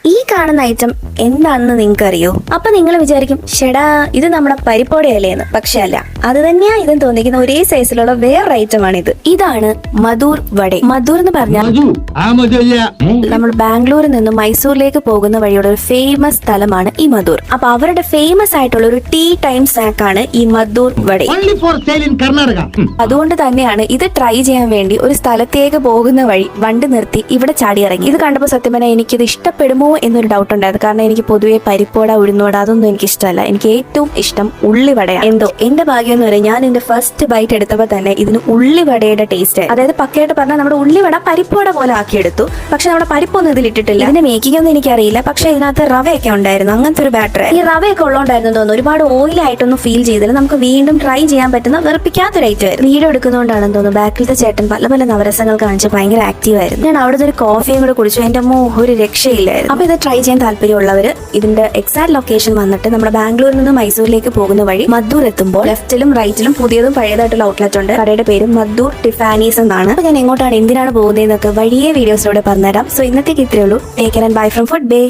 ഈ കാണുന്ന ഐറ്റം എന്താണെന്ന് നിങ്ങൾക്ക് അറിയോ? അപ്പൊ നിങ്ങൾ വിചാരിക്കും, ഷെടാ ഇത് നമ്മുടെ പരിപ്പോടയല്ലേ എന്ന്. പക്ഷെ അല്ല, അത് തന്നെയാ ഇതും തോന്നിക്കുന്ന ഒരേ സൈസിലുള്ള വേറൊരു ഐറ്റം ആണിത്. ഇതാണ് മധൂർ വട. മധൂർ എന്ന് പറഞ്ഞാൽ നമ്മൾ ബാംഗ്ലൂരിൽ നിന്നും മൈസൂരിലേക്ക് പോകുന്ന വഴിയുള്ള ഒരു ഫേമസ് സ്ഥലമാണ് ഈ മധൂർ. അപ്പൊ അവരുടെ ഫേമസ് ആയിട്ടുള്ള ഒരു ടീ ടൈം സ്നാക്ക് ആണ് ഈ മധൂർ വട. അതുകൊണ്ട് തന്നെയാണ് ഇത് ട്രൈ ചെയ്യാൻ വേണ്ടി ഒരു സ്ഥലത്തേക്ക് പോകുന്ന വഴി വണ്ടി നിർത്തി ഇവിടെ ചാടി ഇറങ്ങി. ഇത് കണ്ടപ്പോൾ സത്യം പറഞ്ഞാൽ എനിക്കിത് ഇഷ്ടപ്പെടുമോ എന്നൊരു ഡൗട്ട് ഉണ്ടായിരുന്നു. കാരണം എനിക്ക് പൊതുവെ പരിപ്പോട, ഉഴുന്നുവട അതൊന്നും എനിക്ക് ഇഷ്ടമല്ല. എനിക്ക് ഏറ്റവും ഇഷ്ടം ഉള്ളിവടയാണ്. എന്തോ എന്റെ ഭാഗ്യം എന്ന് പറയാം, ഞാൻ എന്റെ ഫസ്റ്റ് ബൈറ്റ് എടുത്തപ്പോൾ തന്നെ ഇതിന് ഉള്ളിവടയുടെ ടേസ്റ്റ്, അതായത് പക്കയായിട്ട് പറഞ്ഞാൽ നമ്മുടെ ഉള്ളിവട പരിപ്പോട പോലെ ആക്കിയെടുത്തു. പക്ഷെ നമ്മുടെ പരിപ്പൊന്നും ഇതിലിട്ടിട്ടില്ല. ഇതിന്റെ മേക്കിംഗ് ഒന്നും എനിക്കറിയില്ല. പക്ഷെ ഇതിനകത്ത് റവയൊക്കെ ഉണ്ടായിരുന്നു, അങ്ങനത്തെ ഒരു ബാറ്റർ. ഈ റവയൊക്കെ ഉള്ളതുകൊണ്ടായിരുന്നു തോന്നുന്നു ഒരുപാട് ഓയിലായിട്ടൊന്നും ഫീൽ ചെയ്തില്ല. നമുക്ക് വീണ്ടും ട്രൈ ചെയ്യാൻ പറ്റുന്ന വെറുപ്പിക്കാത്തൊരു ഐറ്റം ആയിരുന്നു. വീഡിയോ എടുക്കുന്നതുകൊണ്ടാണെന്ന് തോന്നുന്നു ബാക്കിലത്തെ ചേട്ടൻ പല പല നവരസങ്ങൾ കാണിച്ച് ഭയങ്കര ആക്റ്റീവ് ആയിരുന്നു. ഞാൻ അവിടുത്തെ ഒരു കോഫിയും കൂടെ കുടിച്ചു. എന്റെ അമ്മ ഒരു രക്ഷയില്ലായിരുന്നു. അപ്പൊ ഇത് ട്രൈ ചെയ്യാൻ താല്പര്യമുള്ളവര് ഇതിന്റെ എക്സാക്ട് ലൊക്കേഷൻ വന്നിട്ട് നമ്മുടെ ബാംഗ്ലൂരിൽ നിന്ന് മൈസൂരിലേക്ക് പോകുന്ന വഴി മധൂർ എത്തുമ്പോൾ ലെഫ്റ്റിലും റൈറ്റിലും പുതിയതും പഴയതായിട്ടുള്ള ഔട്ട്ലെറ്റ് ഉണ്ട്. കടയുടെ പേര് മധൂർ ടിഫാനീസ് എന്നാണ്. അപ്പൊ ഞാൻ എങ്ങോട്ടാണ് എന്തിനാണ് പോകുന്നതെന്നൊക്കെ വഴിയെ വീഡിയോസിലൂടെ പറഞ്ഞുതരാം. സോ ഇന്നത്തേക്ക് ഇത്രയേ ഉള്ളൂ. Take care and bye from food bay.